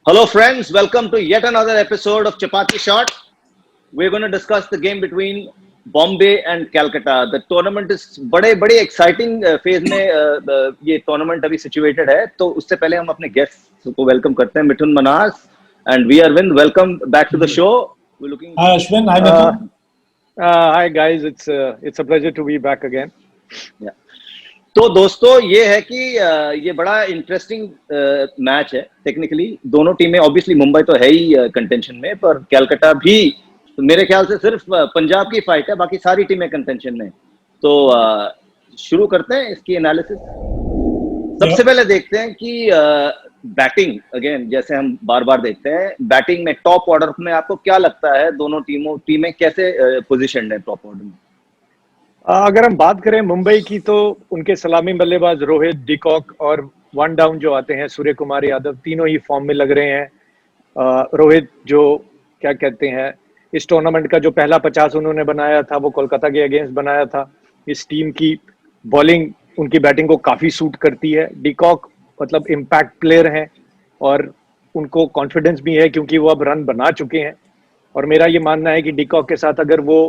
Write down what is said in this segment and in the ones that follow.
Hello, friends. Welcome to yet another episode of Chapati Shot. We're going to discuss the game between Bombay and Calcutta. The tournament is बड़े exciting phase में ये tournament अभी situated है. तो उससे पहले हम अपने guests को welcome करते हैं. मिठुन मनास and we Arvind. Welcome back to the show. We're looking. Hi Ashwin. Hi Mithun. Hi guys. It's a pleasure to be back again. Yeah. तो दोस्तों ये है कि ये बड़ा इंटरेस्टिंग मैच है. टेक्निकली दोनों टीमें, ऑब्वियसली मुंबई तो है ही कंटेंशन में, पर कैलकाटा भी तो मेरे ख्याल से सिर्फ पंजाब की फाइट है, बाकी सारी टीमें कंटेंशन में. तो शुरू करते हैं इसकी एनालिसिस. सबसे पहले देखते हैं कि बैटिंग, अगेन जैसे हम बार बार देखते हैं, बैटिंग में टॉप ऑर्डर में आपको क्या लगता है दोनों टीमें कैसे पोजिशन है टॉप ऑर्डर में? अगर हम बात करें मुंबई की तो उनके सलामी बल्लेबाज रोहित, डिकॉक और वन डाउन जो आते हैं सूर्य कुमार यादव, तीनों ही फॉर्म में लग रहे हैं. रोहित जो क्या कहते हैं, इस टूर्नामेंट का जो पहला 50 उन्होंने बनाया था वो कोलकाता के अगेंस्ट बनाया था. इस टीम की बॉलिंग उनकी बैटिंग को काफ़ी सूट करती है. डिकॉक मतलब इम्पैक्ट प्लेयर हैं और उनको कॉन्फिडेंस भी है क्योंकि वो अब रन बना चुके हैं. और मेरा ये मानना है कि डिकॉक के साथ अगर वो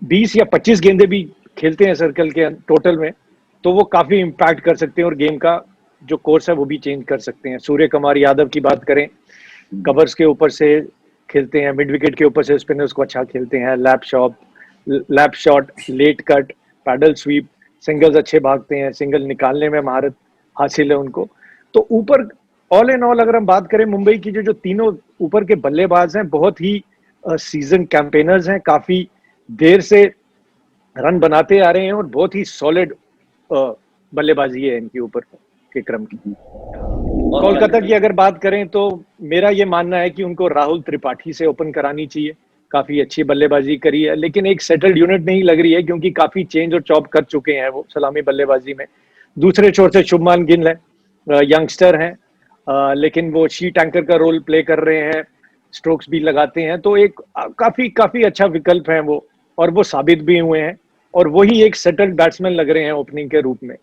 20 या 25 गेंदे भी खेलते हैं सर्कल के टोटल में, तो वो काफ़ी इम्पैक्ट कर सकते हैं और गेम का जो कोर्स है वो भी चेंज कर सकते हैं. सूर्य कुमार यादव की बात करें, कवर्स के ऊपर से खेलते हैं, मिड विकेट के ऊपर से स्पिनर्स को अच्छा खेलते हैं. Lap shot, late cut, paddle sweep, singles अच्छे भागते हैं, सिंगल निकालने में महारत हासिल है उनको. तो ऊपर ऑल इन ऑल अगर हम बात करें मुंबई की जो तीनों ऊपर के बल्लेबाज हैं, बहुत ही सीजन कैंपेनर्स हैं, काफ़ी देर से रन बनाते आ रहे हैं और बहुत ही सॉलिड बल्लेबाजी है इनके ऊपर के क्रम की. कोलकाता की अगर बात करें तो मेरा ये मानना है कि उनको राहुल त्रिपाठी से ओपन करानी चाहिए. काफ़ी अच्छी बल्लेबाजी करी है, लेकिन एक सेटल्ड यूनिट नहीं लग रही है क्योंकि काफ़ी चेंज और चॉप कर चुके हैं वो सलामी बल्लेबाजी में. दूसरे छोर से शुभमान गिल है, यंगस्टर हैं, लेकिन वो शीट एंकर का रोल प्ले कर रहे हैं, स्ट्रोक्स भी लगाते हैं. तो एक काफ़ी अच्छा विकल्प है वो, और वो साबित भी हुए हैं, और वही एक सेटल्ड बैट्समैन लग रहे हैं ओपनिंग के रूप में.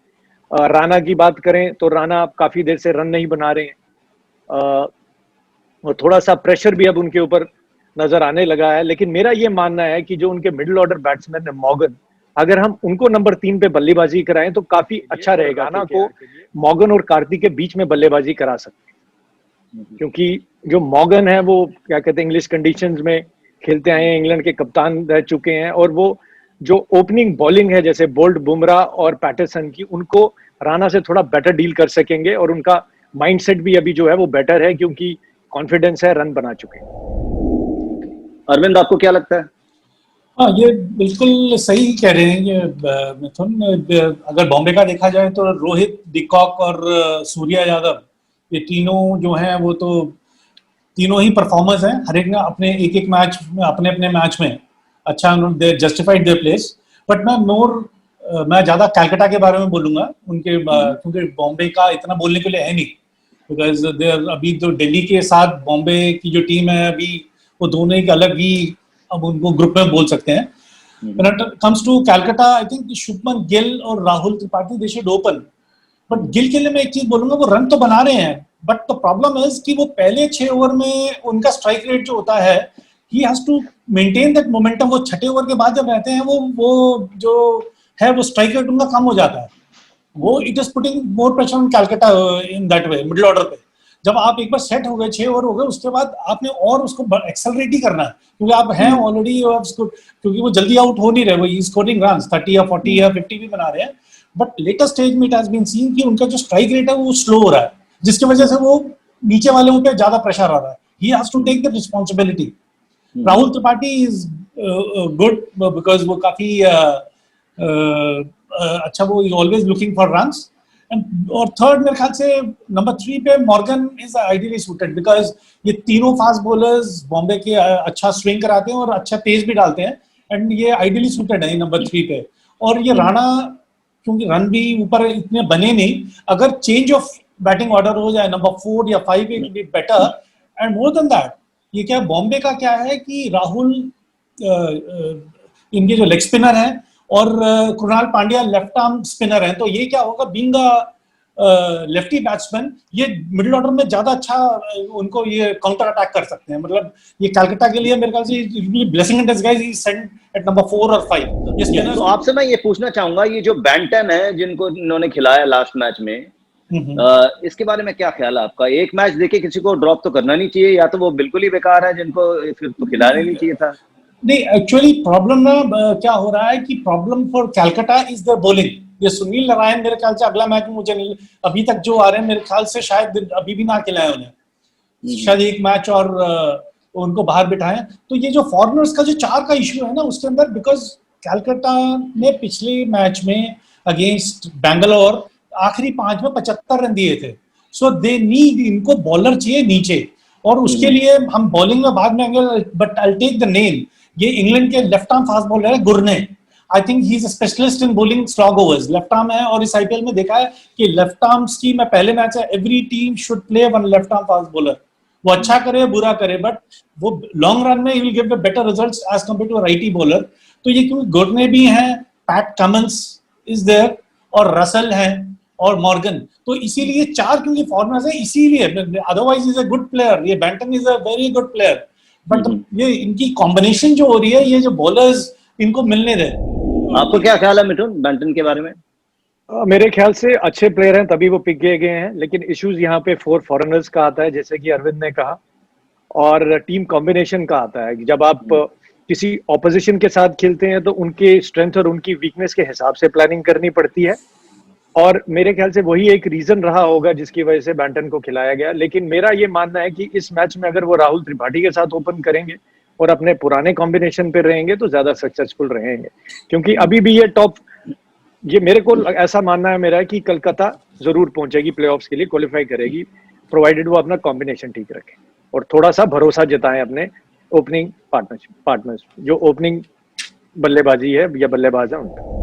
राणा की बात करें तो राणा काफ़ी देर से रन नहीं बना रहे हैं, और थोड़ा सा प्रेशर भी अब उनके ऊपर नजर आने लगा है. लेकिन मेरा ये मानना है कि जो उनके मिडिल ऑर्डर बैट्समैन है मॉर्गन, अगर हम उनको नंबर 3 पे बल्लेबाजी कराएं तो काफ़ी अच्छा रहेगा. राणा को मॉर्गन और कार्तिक के बीच में बल्लेबाजी करा सकते हैं, क्योंकि जो मॉर्गन है वो क्या कहते हैं इंग्लिश कंडीशंस में खेलते आए हैं, इंग्लैंड के कप्तान रह चुके हैं, और वो जो ओपनिंग बॉलिंग है जैसे बोल्ट, बुमराह और पैटरसन की, उनको राणा से थोड़ा बेटर डील कर सकेंगे. और उनका माइंडसेट भी अभी जो है वो बेटर है क्योंकि कॉन्फिडेंस है, रन बना चुके हैं. अरविंद, आपको क्या लगता है? हाँ, ये बिल्कुल सही कह रहे हैं ये मिथुन. अगर बॉम्बे का देखा जाए तो रोहित, डिकॉक और सूर्या यादव, ये तीनों जो हैं वो तो तीनों ही परफॉर्मर्स हैं. हर एक ने अपने एक मैच में, अपने मैच में अच्छा उन्होंने जस्टिफाइड देयर प्लेस. बट मैं ज़्यादा कैलकाटा के बारे में बोलूँगा उनके, क्योंकि बॉम्बे का इतना बोलने के लिए है नहीं. बिकॉज अभी तो दिल्ली के साथ बॉम्बे की जो टीम है अभी, वो दोनों एक अलग ही, अब उनको ग्रुप में बोल सकते हैं. When it comes to Calcutta, I think Shubman Gill और Rahul Tripathi they should open. But Gill के लिए मैं एक चीज बोलूंगा, वो रन तो बना रहे हैं, बट द प्रॉब्लम इज कि वो पहले 6 ओवर में उनका स्ट्राइक रेट जो होता है, he has to maintain that momentum. वो छठे ओवर के बाद जब रहते हैं वो जो है वो स्ट्राइक रेट उनका कम हो जाता है. वो it is putting more pressure on Calcutta in that way, middle order पे. जब आप एक बार सेट हो गए, 6 ओवर हो गए, उसके बाद आपने और उसको एक्सेलरेट ही करना है, क्योंकि आप हैं ऑलरेडी, क्योंकि वो जल्दी आउट हो नहीं रहे. वो स्कोरिंग रन 30 या 40 या 50 भी बना रहे हैं, बट लेटेस्ट स्टेज में इट हैज बीन सीन कि उनका जो स्ट्राइक रेट है वो स्लो हो रहा है, जिसकी वजह से वो नीचे वालों पे ज्यादा प्रेशर आ रहा है. He has to take the responsibility. Rahul Tripathi is good because वो काफी अच्छा, वो ऑलवेज लुकिंग फॉर रन्स. और थर्ड मेरे ख्याल से नंबर 3 पे Morgan is ideally suited, because ये तीनों फास्ट बॉलर्स बॉम्बे के अच्छा स्विंग कराते हैं और अच्छा तेज भी डालते हैं, एंड ये आइडियली सूटेड है नंबर 3 पे. और ये राणा, क्योंकि रन भी ऊपर इतने बने नहीं, अगर चेंज ऑफ बैटिंग ऑर्डर हो जाए नंबर 4 या 5, it will be better. And more than that, ये क्या बॉम्बे का क्या है कि राहुल इनके जो लेग स्पिनर हैं और Krunal Pandya left arm spinner हैं, तो ये क्या होगा, बीइंग लेफ्टी बैट्समैन ये मिडिल ऑर्डर में ज्यादा अच्छा उनको ये काउंटर अटैक कर सकते हैं। मतलब ये कलकत्ता के लिए मेरे ख्याल से blessing in disguise he sent at number 4 और 5। तो आपसे मैं ये पूछना चाहूंगा, ये जो बैंटन है जिनको इन्होंने खिलाया लास्ट मैच में, इसके बारे में क्या ख्याल है आपका? एक मैच देखे किसी को ड्रॉप तो करना नहीं चाहिए, या तो वो बिल्कुल ही बेकार है जिनको फिर तो खिलाने नहीं चाहिए था। नहीं, एक्चुअली प्रॉब्लम ना क्या हो रहा है कि problem for Calcutta is the bowling. ये सुनील नारायण मेरे ख्याल से अगला मैच में मुझे नहीं, अभी तक जो आ रहे हैं मेरे ख्याल से शायद अभी भी ना खिलाए उन्हें, शायद एक मैच और उनको बाहर बिठाएं। तो ये जो फॉरनर्स का जो 4 का इशू है ना उसके अंदर, बिकॉज कैलकाटा ने पिछले मैच में अगेंस्ट बैंगलोर आखिरी 5 में 75 रन दिए थे। सो दे नीड, इनको बॉलर चाहिए नीचे, और उसके लिए हम बॉलिंग में बाद में आएंगे, but I take the name. ये इंग्लैंड के लेफ्ट आर्म फास्ट बॉलर है Gurney. I think he is a specialist in bowling slog overs, left arm है। और इस आईपीएल में देखा है कि लेफ्ट आर्म्स की, मैं पहले मैच है, every team should play one left arm fast bowler. वो अच्छा करे बुरा करे, बट वो लॉन्ग रन में he will give the better results as compare to righty bowler. तो ये क्योंकि गुरने भी हैं, पैट कमिंस इज देयर, और रसल है, और मॉर्गन, तो इसीलिए 4 क्योंकि फॉरनर्स है, इसीलिए। Otherwise is a good player, ये Banton is a very good player, but ये इनकी कॉम्बिनेशन जो हो रही है, ये जो बॉलर्स इनको मिलने दे। आपको क्या ख्याल है मिथुन बैंटन के बारे में? मेरे ख्याल से अच्छे प्लेयर हैं तभी वो पिक किए गए हैं, लेकिन इश्यूज यहाँ पे 4 फॉरेनर्स का आता है, जैसे कि अरविंद ने कहा, और टीम कॉम्बिनेशन का आता है। जब आप किसी ऑपोजिशन के साथ खेलते हैं तो उनके स्ट्रेंथ और उनकी वीकनेस के हिसाब से प्लानिंग करनी पड़ती है, और मेरे ख्याल से वही एक रीजन रहा होगा जिसकी वजह से बैंटन को खिलाया गया। लेकिन मेरा ये मानना है कि इस मैच में अगर वो राहुल त्रिपाठी के साथ ओपन करेंगे और अपने पुराने कॉम्बिनेशन पे रहेंगे तो ज्यादा सक्सेसफुल रहेंगे, क्योंकि अभी भी ये मेरे को ऐसा मानना है मेरा कि कलकत्ता जरूर पहुंचेगी प्लेऑफ्स के लिए, क्वालिफाई करेगी, प्रोवाइडेड वो अपना कॉम्बिनेशन ठीक रखे और थोड़ा सा भरोसा जताएं अपने ओपनिंग पार्टनर्स जो ओपनिंग बल्लेबाजी है या बल्लेबाज है उनका।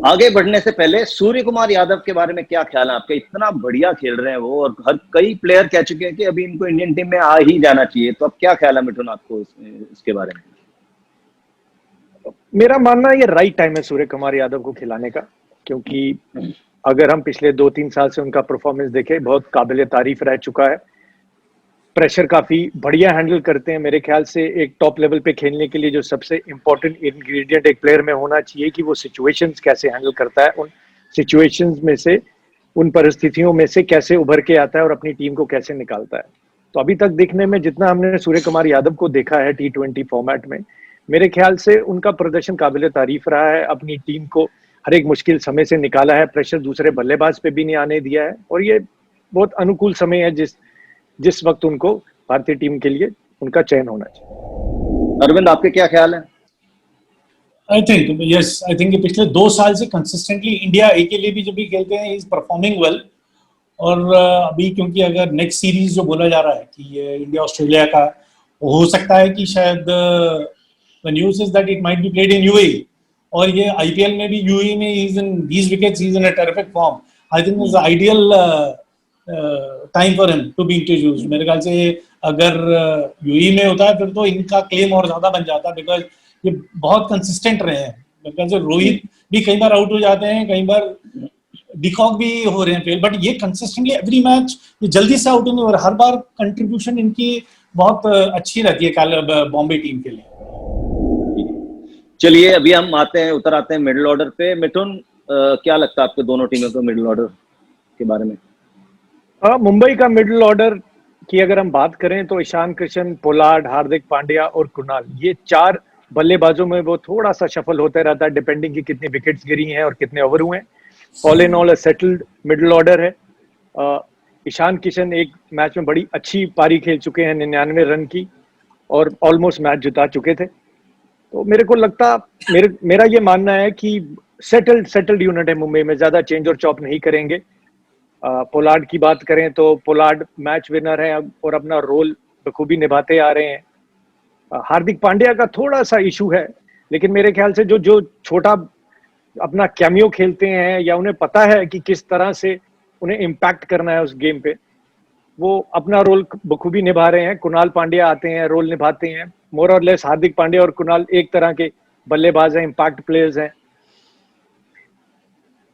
आगे बढ़ने से पहले सूर्य कुमार यादव के बारे में क्या ख्याल है आपका? इतना बढ़िया खेल रहे हैं वो, और हर कई प्लेयर कह चुके हैं कि अभी इनको इंडियन टीम में आ ही जाना चाहिए। तो अब क्या ख्याल है मिथुन आपको इसके बारे में? मेरा मानना है ये राइट टाइम है सूर्य कुमार यादव को खिलाने का, क्योंकि अगर हम पिछले 2-3 साल से उनका परफॉर्मेंस देखें, बहुत काबिल तारीफ रह चुका है। प्रेशर काफी बढ़िया हैंडल करते हैं। मेरे ख्याल से एक टॉप लेवल पे खेलने के लिए जो सबसे इंपॉर्टेंट इंग्रेडिएंट एक प्लेयर में होना चाहिए कि वो सिचुएशंस कैसे हैंडल करता है, उन सिचुएशंस में से, उन परिस्थितियों में से कैसे उभर के आता है और अपनी टीम को कैसे निकालता है। तो अभी तक देखने में जितना हमने सूर्य कुमार यादव को देखा है T20 फॉर्मेट में, मेरे ख्याल से उनका प्रदर्शन काबिल तारीफ रहा है। अपनी टीम को हर एक मुश्किल समय से निकाला है, प्रेशर दूसरे बल्लेबाज पे भी नहीं आने दिया है, और ये बहुत अनुकूल समय है जिस वक्त उनको भारतीय टीम के लिए उनका चयन होना चाहिए। अरविंद, आपके क्या ख्याल है? आई थिंक पिछले 2 साल से कंसिस्टेंटली इंडिया ए के लिए भी जब भी खेलते हैं, इज परफॉर्मिंग वेल। और अभी क्योंकि अगर नेक्स्ट सीरीज जो बोला जा रहा है कि ये इंडिया ऑस्ट्रेलिया का, हो सकता है कि शायद the news is that it might be played in UAE, और ये आईपीएल में भी यूएई में is in these wickets, is in a terrific form. I think is ideal time for him to be introduced. मेरे ख्याल से अगर UAE में होता है फिर तो इनका क्लेम और ज्यादा बन जाता है, बिकॉज ये बहुत कंसिस्टेंट रहे हैं। मेरे ख्याल से रोहित भी कई बार आउट हो जाते हैं, कई बार डिकॉक भी हो रहे हैं फेल, बट ये कंसिस्टेंटली एवरी मैच ये जल्दी से आउट नहीं हो रहा। हर बार कंट्रीब्यूशन इनकी बहुत अच्छी रहती है बॉम्बे टीम के लिए। चलिए अभी हम उतर आते हैं मिडिल ऑर्डर पे। मिथुन, क्या लगता है आपको दोनों टीमों को मिडिल ऑर्डर के बारे में? मुंबई का मिडिल ऑर्डर की अगर हम बात करें तो ईशान किशन, पोलार्ड, हार्दिक पांड्या और कुणाल, ये 4 बल्लेबाजों में वो थोड़ा सा शफल होता रहता है, डिपेंडिंग की कितनी विकेट्स गिरी हैं और कितने ओवर हुए हैं। All in all settled middle order है। ईशान किशन एक मैच में बड़ी अच्छी पारी खेल चुके हैं 99 रन की, और ऑलमोस्ट मैच जिता चुके थे। तो मेरे को लगता, मेरा ये मानना है कि सेटल्ड यूनिट है मुंबई में, ज्यादा चेंज और चॉप नहीं करेंगे। पोलार्ड की बात करें तो पोलार्ड मैच विनर है और अपना रोल बखूबी निभाते आ रहे हैं। हार्दिक पांड्या का थोड़ा सा इशू है, लेकिन मेरे ख्याल से जो छोटा अपना कैमियो खेलते हैं या उन्हें पता है कि किस तरह से उन्हें इम्पैक्ट करना है उस गेम पे, वो अपना रोल बखूबी निभा रहे हैं। कुणाल पांड्या आते हैं, रोल निभाते हैं। मोर और लेस हार्दिक पांड्या और कुणाल एक तरह के बल्लेबाज हैं, इम्पैक्ट प्लेयर्स हैं।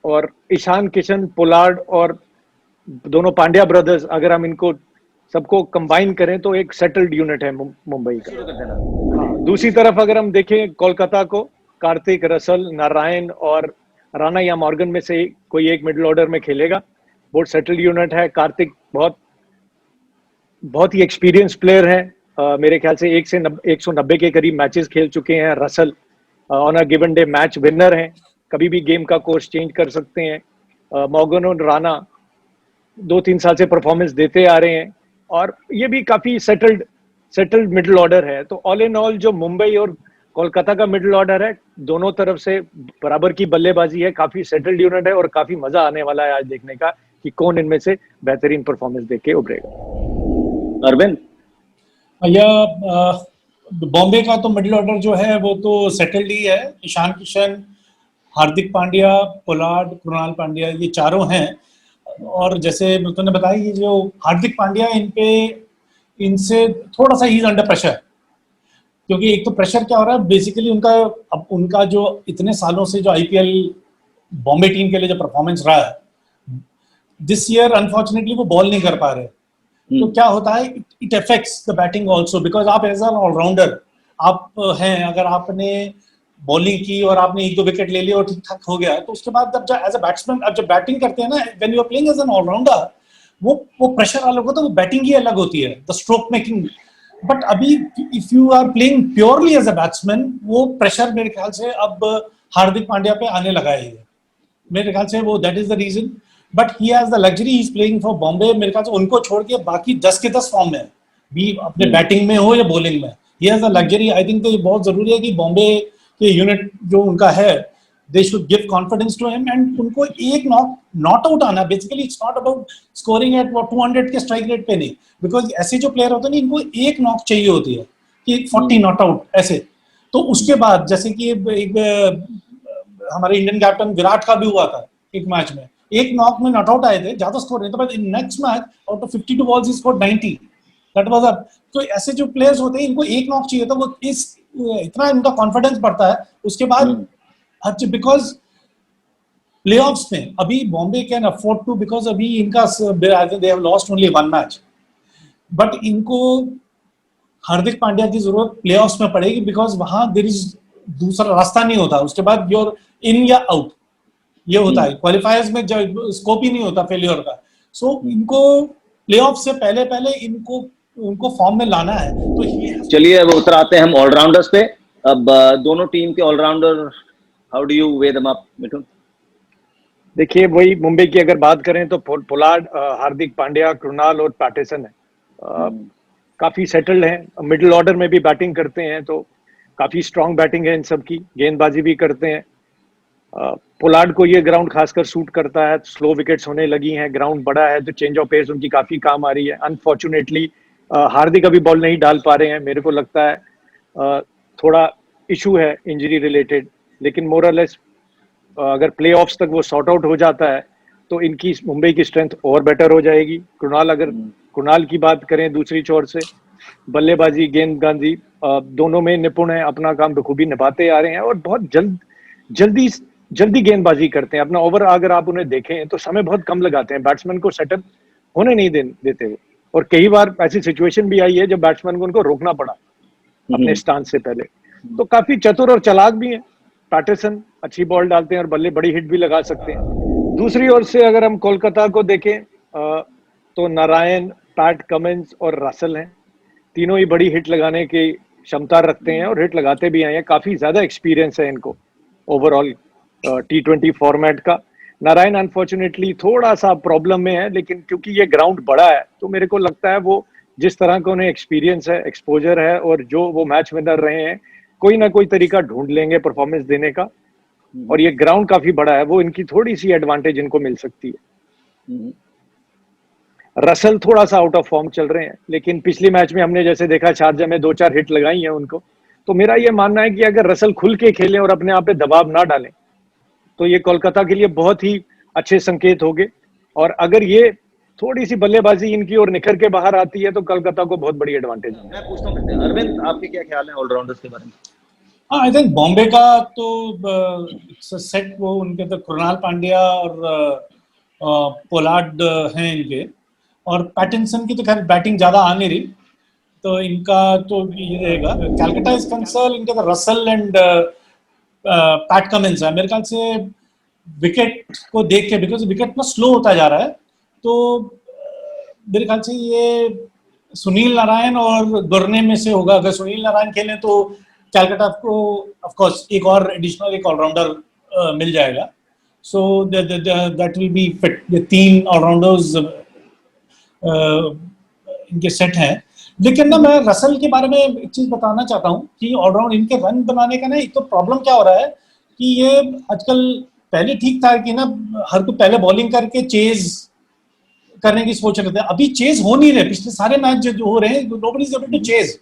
और ईशान किशन, पोलार्ड और दोनों पांड्या ब्रदर्स, अगर हम इनको सबको कंबाइन करें तो एक सेटल्ड यूनिट है मुंबई का। शुरू कर देना। हाँ, दूसरी तरफ अगर हम देखें कोलकाता को, कार्तिक, रसल, नारायण और राणा या मॉर्गन में से कोई एक मिडिल ऑर्डर में खेलेगा। बहुत सेटल्ड यूनिट है। कार्तिक बहुत ही एक्सपीरियंस प्लेयर है। मेरे ख्याल से 190 के करीब मैचेस खेल चुके हैं। Russell on a given day match winner हैं, कभी भी गेम का कोर्स चेंज कर सकते हैं। मॉर्गन और राणा 2-3 साल से परफॉर्मेंस देते आ रहे हैं और ये भी काफी सेटल्ड मिडिल ऑर्डर है। तो ऑल इन ऑल जो मुंबई और कोलकाता का मिडिल ऑर्डर है, दोनों तरफ से बराबर की बल्लेबाजी है, काफी सेटल्ड यूनिट है और काफी मजा आने वाला है आज देखने का कि कौन इनमें से बेहतरीन परफॉर्मेंस देके उभरेगा। अरविंद, या बॉम्बे का तो मिडिल ऑर्डर जो है वो तो सेटल्ड ही है। ईशान किशन, हार्दिक पांड्या, पोलार्ड, कृणाल पांड्या, ये चारों हैं। और जैसे तुमने बताया ये जो हार्दिक पांड्या, इनसे थोड़ा सा ही अंडर प्रेशर, क्योंकि एक तो प्रेशर क्या हो रहा है बेसिकली उनका जो इतने सालों से जो आईपीएल बॉम्बे टीम के लिए जो परफॉर्मेंस रहा है, दिस ईयर अनफॉर्चुनेटली वो बॉल नहीं कर पा रहे। तो क्या होता है, it affects the batting also, because आप एज एन ऑलराउंडर आप हैं, अगर आपने बॉलिंग की और आपने 1-2 विकेट ले लिया और ठीक ठाक हो गया, तो उसके बाद जब एज अ बैट्समैन अब जब बैटिंग करते हैं ना, when you are playing as an allrounder, वो प्रेशर अलग होता है, वो बैटिंग ही अलग होती है, द स्ट्रोक मेकिंग। बट अभी if you are playing purely as a batsman, वो प्रेशर मेरे ख्याल से अब हार्दिक पांड्या पे आने लगा है। मेरे ख्याल से वो that is the reason. But he has the luxury, he is playing for Bombay. मेरे ख्याल से उनको छोड़ के बाकी 10 के 10 फॉर्म में, भी अपने बैटिंग में हो या बॉलिंग में, ही has the luxury. I think तो ये बहुत जरूरी है कि बॉम्बे के यूनिट जो उनका है, they should give confidence to him, and उनको एक नॉट आउट आना, basically it's not about scoring at 200 के स्ट्राइक रेट पे नहीं, बिकॉज ऐसे जो प्लेयर होते हैं इनको एक नॉक चाहिए होती है कि 40 नॉट आउट ऐसे। तो उसके बाद जैसे कि एक हमारे इंडियन कैप्टन विराट का भी हुआ था, एक मैच में एक नॉक में नॉट आउट आए थे, ज्यादा स्कोर नहीं था, but in next match out of 52 balls he scored 90, that was a. तो ऐसे जो प्लेयर्स होते हैं इनको एक नॉक चाहिए, तो वो इतना इनका कॉन्फिडेंस बढ़ता है उसके बाद। बिकॉज प्लेऑफ्स में अभी Bombay can afford to, because अभी इनका they have lost only 1 match, but इनको हार्दिक पांड्या की जरूरत प्लेऑफ्स में पड़ेगी, बिकॉज वहां देयर इज दूसरा रास्ता नहीं होता, उसके बाद योर इन या आउट ये होता है। क्वालिफायर्स में स्कोप ही नहीं होता फेलियर का। सो इनको प्लेऑफ से पहले उनको फॉर्म में लाना है। तो चलिए अब उतर आते हैं हम ऑलराउंडर्स पे। अब दोनों टीम के allrounder, how do you weigh them up, Mithun? देखिए, वही मुंबई की अगर बात करें तो पोलार्ड, हार्दिक पांड्या, कृणाल और पैटरसन है। काफी सेटल्ड हैं, मिडिल ऑर्डर में भी बैटिंग करते हैं, तो काफी स्ट्रांग बैटिंग है इन सब की, गेंदबाजी भी करते हैं। पोलार्ड को ये ग्राउंड खासकर सूट करता है, स्लो विकेट्स होने लगी हैं, ग्राउंड बड़ा है, तो चेंज ऑफ पेस उनकी काफी काम आ रही है। अनफॉर्चुनेटली हार्दिक अभी बॉल नहीं डाल पा रहे हैं, मेरे को लगता है थोड़ा इशू है इंजरी रिलेटेड, लेकिन मोर और लेस अगर प्ले ऑफ्स तक वो सॉर्ट आउट हो जाता है तो इनकी मुंबई की स्ट्रेंथ और बेटर हो जाएगी। कृणाल की बात करें, दूसरी छोर से बल्लेबाजी, गेंदबाजी दोनों में निपुण है, अपना काम बखूबी निभाते आ रहे हैं और बहुत जल्दी गेंदबाजी करते हैं। अपना ओवर अगर आप उन्हें देखें तो समय बहुत कम लगाते हैं, बैट्समैन को सेटअप होने नहीं देते वो। और कई बार ऐसी सिचुएशन भी आई है जब बैट्समैन को उनको रोकना पड़ा अपने स्टांस से पहले। तो काफी चतुर और चालाक भी हैं। पैटरसन अच्छी बॉल डालते हैं और बल्ले बड़ी हिट भी लगा सकते हैं। दूसरी ओर से अगर हम कोलकाता को देखें तो नारायण, पैट कमिंस और रसल हैं, तीनों ही बड़ी हिट लगाने की क्षमता रखते हैं और हिट लगाते भी आए हैं। काफी ज्यादा एक्सपीरियंस है इनको ओवरऑल T20 फॉर्मेट का। नारायण अनफॉर्चुनेटली थोड़ा सा प्रॉब्लम में है, लेकिन क्योंकि ये ग्राउंड बड़ा है तो मेरे को लगता है वो जिस तरह का उन्हें एक्सपीरियंस है, एक्सपोजर है और जो वो मैच विनर रहे हैं, कोई ना कोई तरीका ढूंढ लेंगे परफॉर्मेंस देने का। और ये ग्राउंड काफी बड़ा है, वो इनकी थोड़ी सी एडवांटेज इनको मिल सकती है। रसल थोड़ा सा आउट ऑफ फॉर्म चल रहे हैं, लेकिन पिछले मैच में हमने जैसे देखा शारजा में 2-4 हिट लगाई हैं उनको। तो मेरा ये मानना है कि अगर रसल खुल के खेलें और अपने आप पे दबाव ना डालें तो ये कोलकाता के लिए बहुत ही अच्छे संकेत होंगे। और अगर ये थोड़ी सी बल्लेबाजी इनकी और निखर के बाहर आती है तो कोलकाता को बहुत बड़ी एडवांटेज है। मैं पूछता हूँ अरविंद, आपके क्या ख्याल है ऑलराउंडर्स के बारे में? आई थिंक बॉम्बे का तो सेट वो उनके तो कृणाल पांड्या और पोलार्ड हैं इनके, और पैटिंसन की तो खैर बैटिंग ज़्यादा आ नहीं रही, तो इनका तो ये रहेगा। कैलकाटा इज कंसर्न, इनके तो रसल एंड पैट कमिंस है मेरे ख्याल से। विकेट को देख के, बिकॉज विकेट ना स्लो होता जा रहा है, तो मेरे ख्याल से ये सुनील नारायण और गुरने में से होगा। अगर सुनील नारायण खेलें तो कैलकाटा को ऑफ कोर्स एक और एडिशनल एक ऑलराउंडर मिल जाएगा, so that will be fit. ये 3 ऑलराउंडर्स इनके सेट हैं। लेकिन ना मैं रसल के बारे में एक चीज बताना चाहता हूँ कि ऑलराउंड इनके रन बनाने का ना एक तो प्रॉब्लम क्या हो रहा है कि ये आजकल, पहले ठीक था कि ना हर कोई पहले बॉलिंग करके चेज करने की सोच रहे थे, अभी चेज हो नहीं रहे। पिछले सारे मैच जो हो रहे हैं, nobody is able to chase.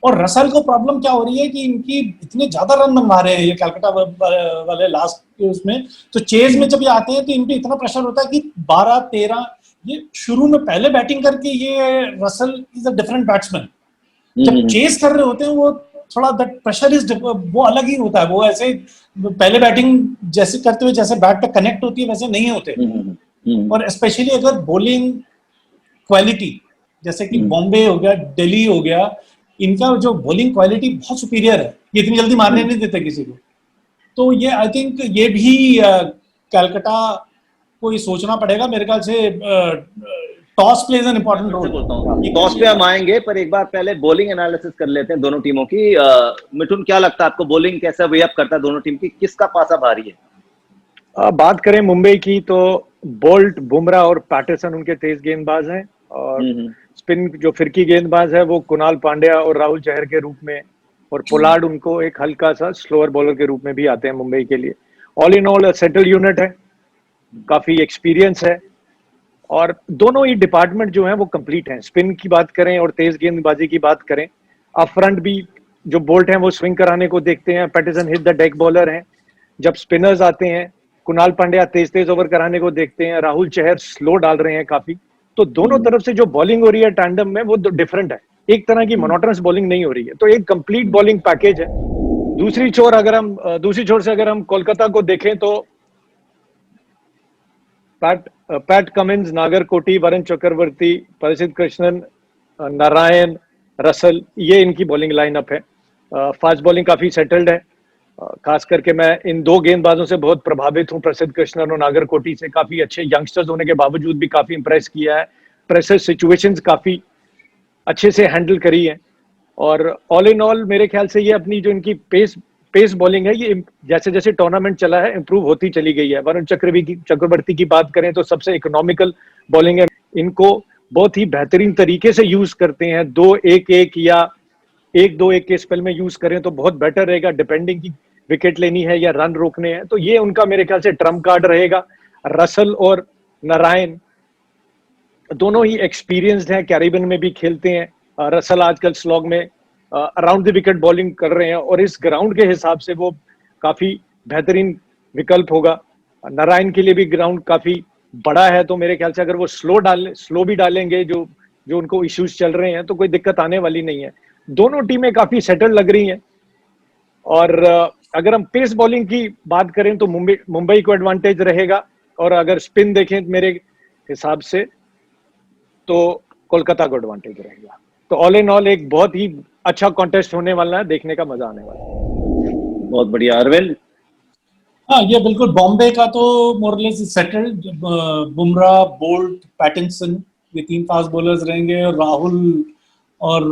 और रसल को प्रॉब्लम क्या हो रही है कि इनकी इतने ज्यादा रन बनवा रहे हैं ये कैलकाटा वाले लास्ट के उसमें, तो चेज में जब ये आते हैं तो इन पे इतना प्रेशर होता है कि 12-13, ये शुरू में पहले बैटिंग करके ये Russell is a different batsman. जब चेस कर रहे होते हैं वो थोड़ा दैट प्रेशर इज वो अलग ही होता है। वो ऐसे पहले बैटिंग जैसे करते हुए जैसे बैट पे कनेक्ट होती है वैसे नहीं होते। और स्पेशली अगर बॉलिंग क्वालिटी, जैसे कि बॉम्बे हो गया, दिल्ली हो गया, इनका जो बॉलिंग क्वालिटी बहुत सुपीरियर है, ये इतनी जल्दी मारने नहीं देते किसी को। तो ये आई थिंक ये भी कैलकाटा को ये सोचना पड़ेगा मेरे ख्याल से। Toss plays an important role. Toss पे हम आएंगे, पर एक बार पहले बॉलिंग एनालिसिस कर लेते हैं दोनों टीमों की। मिठुन, क्या लगता है आपको, बॉलिंग कैसा वे अप करता है दोनों टीम की, किसका पासा भारी है? बात करें मुंबई की तो बोल्ट, बुमराह और पैटरसन उनके तेज गेंदबाज हैं, और स्पिन जो फिरकी गेंदबाज है वो कुणाल पांड्या और राहुल चहर के रूप में, और पोलार्ड उनको एक हल्का सा स्लोअर बॉलर के रूप में भी आते हैं मुंबई के लिए। All in all settle unit है, काफी एक्सपीरियंस है, और दोनों ही डिपार्टमेंट जो हैं वो कंप्लीट हैं। स्पिन की बात करें और तेज गेंदबाजी की बात करें, अप फ्रंट भी जो बोल्ट हैं वो स्विंग कराने को देखते हैं, Patterson hit the deck bowler हैं। जब स्पिनर्स आते हैं, कुणाल पांड्या तेज ओवर कराने को देखते हैं, राहुल चहर स्लो डाल रहे हैं काफी। तो दोनों तरफ से जो बॉलिंग हो रही है टैंडम में वो डिफरेंट है, एक तरह की मोनोटोनस बॉलिंग नहीं हो रही है, तो एक कंप्लीट बॉलिंग पैकेज है। दूसरी छोर से अगर हम कोलकाता को देखें तो पैट कमिंस, नागरकोटी, वरुण चक्रवर्ती, प्रसिद्ध कृष्णन, नारायण, रसल, ये इनकी बॉलिंग लाइनअप है। फास्ट बॉलिंग काफी सेटल्ड है। खास करके मैं इन 2 गेंदबाजों से बहुत प्रभावित हूं, प्रसिद्ध कृष्णन और नागरकोटी से। काफी अच्छे यंगस्टर्स होने के बावजूद भी काफी इंप्रेस किया है। प्रेशर सिचुएशंस काफी अच्छे से हैंडल करी है, और ऑल इन ऑल मेरे ख्याल से ये अपनी जो इनकी पेस बॉलिंग है, ये जैसे जैसे टूर्नामेंट चला है इंप्रूव होती चली गई है। वरुण चक्रवर्ती की बात करें तो सबसे इकोनॉमिकल बॉलिंग है, इनको बहुत ही बेहतरीन तरीके से यूज करते हैं। 2-1-1 या 1-2-1 के स्पेल में यूज करें तो बहुत बेटर रहेगा, डिपेंडिंग की विकेट लेनी है या रन रोकने हैं, तो ये उनका मेरे ख्याल से ट्रम्प कार्ड रहेगा। रसल और नारायण दोनों ही एक्सपीरियंस्ड हैं, कैरिबियन में भी खेलते हैं। रसल आजकल स्लॉग में अराउंड द विकेट बॉलिंग कर रहे हैं, और इस ग्राउंड के हिसाब से वो काफी बेहतरीन विकल्प होगा। नारायण के लिए भी ग्राउंड काफी बड़ा है, तो मेरे ख्याल से अगर वो स्लो भी डालेंगे, जो उनको इश्यूज चल रहे हैं, तो कोई दिक्कत आने वाली नहीं है। दोनों टीमें काफी सेटल लग रही हैं, और अगर हम पेस बॉलिंग की बात करें तो मुंबई को एडवांटेज रहेगा, और अगर स्पिन देखें मेरे हिसाब से तो कोलकाता को एडवांटेज रहेगा। तो ऑल इन ऑल एक बहुत ही अच्छा कॉन्टेस्ट होने वाला है, देखने का मजा आने वाला है। बहुत बढ़िया। अरविंद? हाँ, ये बिल्कुल बॉम्बे का तो मोरलेस सेटल्ड। बुमराह, बोल्ट, पैटिंसन, ये 3 फास्ट बॉलर्स रहेंगे, और राहुल और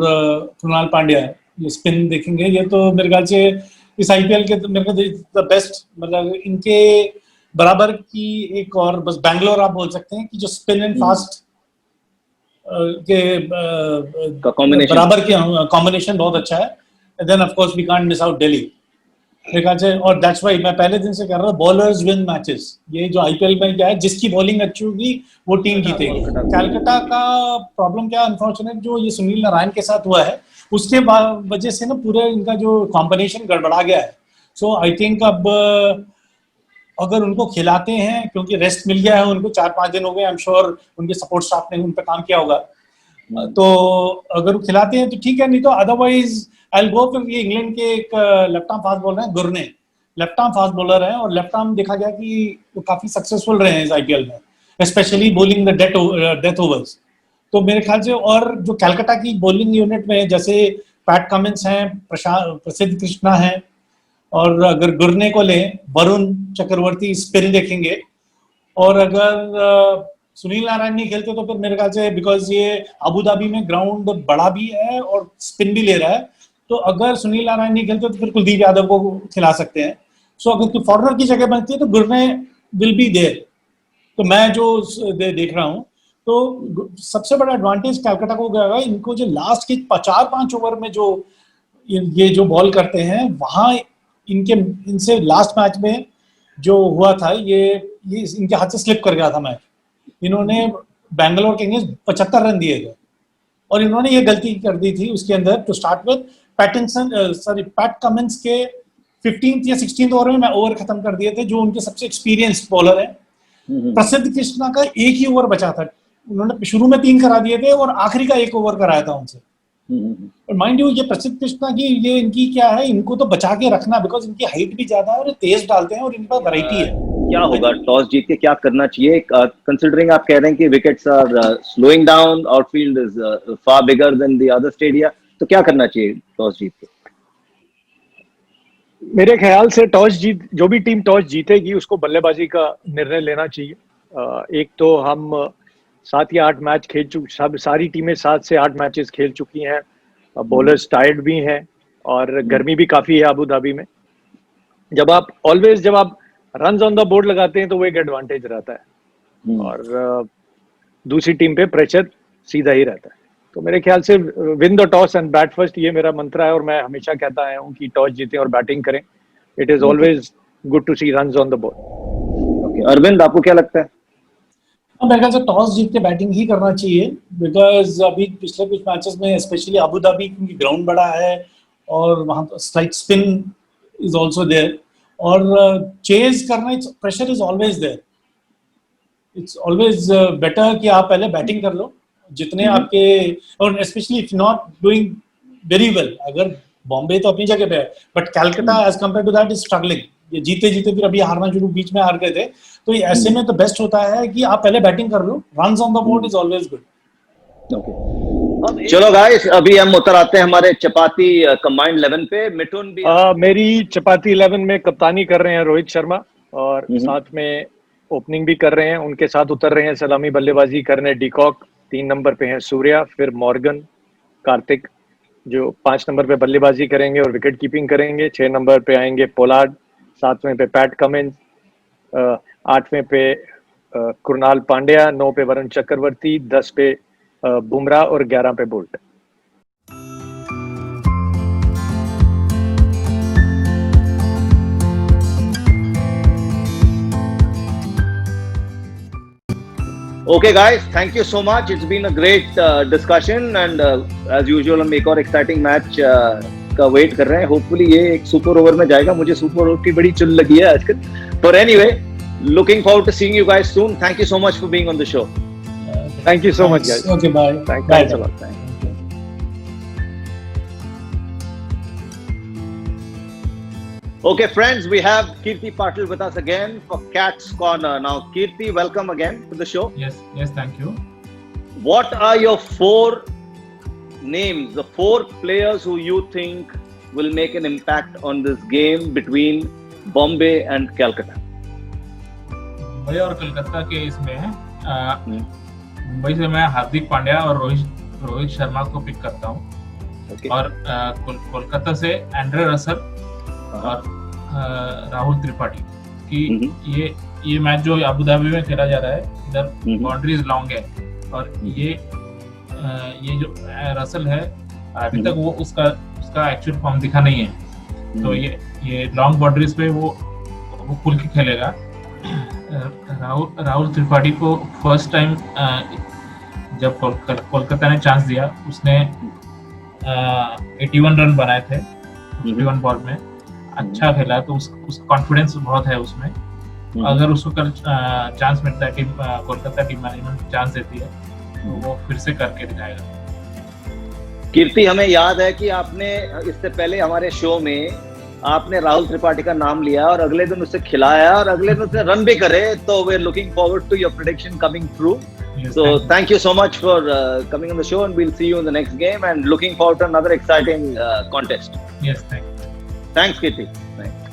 कुणाल पांड्या ये स्पिन देखेंगे। ये तो मेरे ख्याल से इस आईपीएल के मेरे ख्याल बेस्ट, मतलब इनके बराबर की एक और बस बैंगलोर आप बोल सकते हैं कि जो स्पिन एंड फास्ट के बराबर के कॉम्बिनेशन बहुत अच्छा है। Then of course we can't miss out Delhi मेरे ख्याल से। और दैट्स व्हाई मैं पहले दिन से कह रहा था, बॉलर्स विन मैचेस। ये जो आईपीएल में क्या है, जिसकी बॉलिंग अच्छी होगी वो टीम जीतेगी। कलकत्ता का प्रॉब्लम क्या, अनफॉर्चुनेट जो ये सुनील नारायण के साथ हुआ है, उसके वजह से ना पूरा इनका जो कॉम्बिनेशन गड़बड़ा गया है। सो आई थिंक अब अगर उनको खिलाते हैं, क्योंकि रेस्ट मिल गया है उनको, 4-5 दिन हो गए, आई एम श्योर उनके सपोर्ट स्टाफ ने उन पर काम किया होगा, तो अगर वो खिलाते हैं तो ठीक है, नहीं तो otherwise I will go for ये इंग्लैंड के एक लेफ्ट आर्म फास्ट बॉलर है गुरने। लेफ्ट आर्म फास्ट बॉलर है और लेफ्ट आर्म देखा गया कि वो काफी सक्सेसफुल रहे हैं इस आईपीएल में, specially bowling the death overs. तो मेरे ख्याल से, और जो कलकत्ता की बॉलिंग यूनिट में जैसे पैट कमिंस हैं, प्रसिद्ध कृष्णा हैं, और अगर गुरने को लें वरुण चक्रवर्ती स्पिन देखेंगे, और अगर सुनील नारायण नहीं खेलते तो फिर मेरे ख्याल से, बिकॉज ये अबू धाबी में ग्राउंड बड़ा भी है और स्पिन भी ले रहा है, तो अगर सुनील नारायण नहीं खेलते तो फिर कुलदीप यादव को खिला सकते हैं। सो अगर कोई फॉरनर की जगह बनती है तो गुरने विल बी देयर। तो मैं जो देख रहा हूँ, तो सबसे बड़ा एडवांटेज कलकत्ता को गया, इनको जो लास्ट के 4-5 ओवर में जो ये जो बॉल करते हैं, वहां इनसे लास्ट मैच में जो हुआ था, ये इनके हाथ से स्लिप कर गया था मैच। इन्होंने बैंगलोर के अगेंस्ट 75 रन दिए थे और इन्होंने ये गलती कर दी थी उसके अंदर, to start with Pat Cummins के 15th या 16th ओवर में मैं ओवर खत्म कर दिए थे, जो उनके सबसे एक्सपीरियंस्ड बॉलर है। प्रसिद्ध कृष्णा का एक ही ओवर बचा था, उन्होंने शुरू में 3 करा दिए थे और आखिरी का 1 ओवर कराया था उनसे। और माइंड यू, ये प्रसिद्ध कृष्णा की ये इनकी क्या है, इनको तो बचा के रखना, बिकॉज इनकी हाइट भी ज्यादा है और तेज डालते हैं और इनके पास वैरायटी है। क्या होगा, टॉस जीत के क्या करना चाहिए, कंसिडरिंग आप कह रहे हैं कि wickets are slowing down, outfield is far bigger than the other stadia, तो क्या करना चाहिए टॉस जीत के? मेरे ख्याल से जो भी टीम टॉस जीतेगी उसको बल्लेबाजी का निर्णय लेना चाहिए। एक तो हम 7 या 8 मैच खेल चुके, सारी टीमें 7 से 8 मैचेस खेल चुकी हैं, बॉलर्स टायर्ड भी हैं और गर्मी भी काफी है अबू धाबी में। जब आप रन्स ऑन द बोर्ड लगाते हैं तो वो एक एडवांटेज रहता है और दूसरी टीम पे प्रेशर सीधा ही रहता है। तो मेरे ख्याल से win the toss and bat first, ये मेरा मंत्र है और मैं हमेशा कहता आया हूँ कि टॉस जीतें और बैटिंग करें। It is always good to see runs on the board. Okay, Arvind आपको क्या लगता है? मेरे ख्याल से टॉस जीत के बैटिंग ही करना चाहिए, बिकॉज अभी पिछले कुछ मैचेस में स्पेशली अबू धाबी, क्योंकि ग्राउंड बड़ा है और वहाँ slight spin is also there, और चेज करना, pressure is always there. It's always better कि आप पहले बैटिंग कर लो, जितने आपके, और specially if not doing very well, अगर बॉम्बे तो अपनी जगह पे है but Calcutta as compare to that is struggling, ये जीते फिर अभी हारना शुरू, बीच में हार गए थे, तो ऐसे में तो बेस्ट होता है कि आप पहले बैटिंग कर लो। Runs on the board is always good. Okay, चलो गाइस, अभी हम उतर आते हैं हमारे चपाती कंबाइंड 11 पे। मिठुन भी मेरी चपाती 11 में कप्तानी कर रहे हैं रोहित शर्मा और साथ में ओपनिंग भी कर रहे हैं, उनके साथ उतर रहे हैं सलामी बल्लेबाजी करने डिकॉक, 3 नंबर पे हैं सूर्या, फिर मॉर्गन, कार्तिक जो 5 नंबर पे बल्लेबाजी करेंगे और विकेट कीपिंग करेंगे। 6 नंबर पे आएंगे पोलार्ड, 7वें पे पैट कमिंस, 8वें पे कृणाल पांड्या, 9 पे वरुण चक्रवर्ती, 10 पे बुमराह और 11 पे bolt. Okay guys, thank you so much. It's been a great discussion and as usual हम एक और exciting match का वेट कर रहे हैं। Hopefully ये एक सुपर ओवर में जाएगा, मुझे सुपर ओवर की बड़ी चुल लगी है आजकल। But anyway, looking forward to seeing you guys soon. Thank you so much for being on the show. Thank you so much guys. Okay, bye. Thanks a lot. Okay friends, we have Kirti Patil with us again for Cat's Corner. Now Kirti, welcome again to the show. Yes, thank you. What are your 4 names, the 4 players who you think will make an impact on this game between Bombay and Calcutta? Mumbai और कलकत्ता के इसमें मुंबई से मैं हार्दिक पांड्या और रोहित शर्मा को pick करता हूँ। Okay. और कोलकाता से एंड्रे रसल और राहुल त्रिपाठी की ये मैच जो अबू धाबी में खेला जा रहा है, इधर बाउंड्रीज लॉन्ग है और ये जो रसल है अभी तक वो उसका एक्चुअल फॉर्म दिखा नहीं है, तो ये लॉन्ग बाउंड्रीज पे वो खुल के खेलेगा। राहुल त्रिपाठी को फर्स्ट टाइम जब कोलकाता ने चांस दिया, उसने 81 रन बनाए थे 51 बॉल में, अच्छा खेला, तो उसका कॉन्फिडेंस बहुत है उसमें। अगर उसको कल चांस मिलता है, team Kolkata team management chance देती है, तो वो फिर से करके दिखाएगा। कीर्ति, हमें याद है कि आपने इससे पहले हमारे शो में आपने राहुल त्रिपाठी का नाम लिया और अगले दिन उसे खिलाया और अगले दिन उसने रन भी करे, तो we are looking forward to your prediction coming through. Yes, So thank you. thank you so much for coming on the show, and we'll see you in the next game, and looking forward to another exciting contest. Yes, thank you. Thanks, Kirti. Thanks.